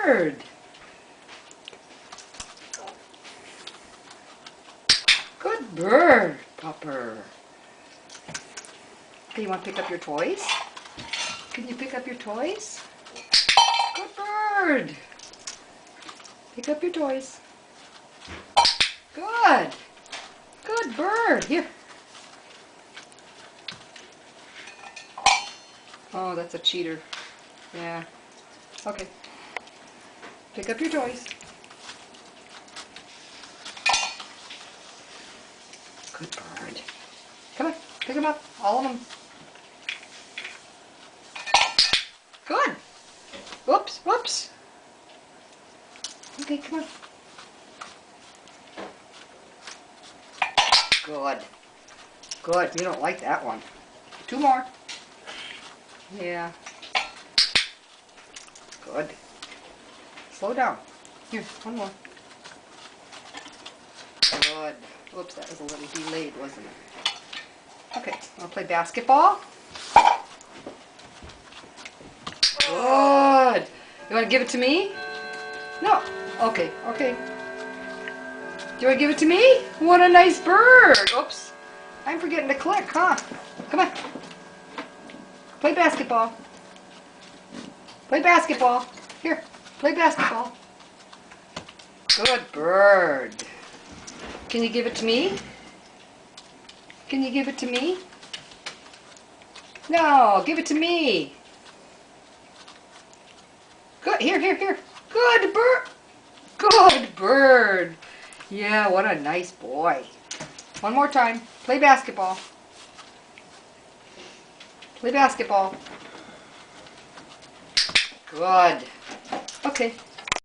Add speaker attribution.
Speaker 1: bird. Good bird, Pupper. Okay, you want to pick up your toys? Can you pick up your toys? Good bird. Pick up your toys. Good. Good bird. Here. Oh, that's a cheater. Yeah. Okay. Pick up your toys. Good bird. Come on. Pick them up. All of them. Good. Whoops. Whoops. Okay, come on. Good. Good. You don't like that one. 2 more. Yeah. Good. Slow down. Here, 1 more. Good. Whoops, that was a little delayed, wasn't it? Okay, wanna play basketball? Good. You wanna give it to me? No. Okay, okay. Do you wanna give it to me? What a nice bird. Oops. I'm forgetting to click, huh? Come on. Play basketball. Play basketball. Here, play basketball. Good bird. Can you give it to me? Can you give it to me? No, give it to me. Good, here, here, here. Good bird. Good bird. Yeah, what a nice boy. 1 more time. Play basketball. Play basketball. Good. Okay.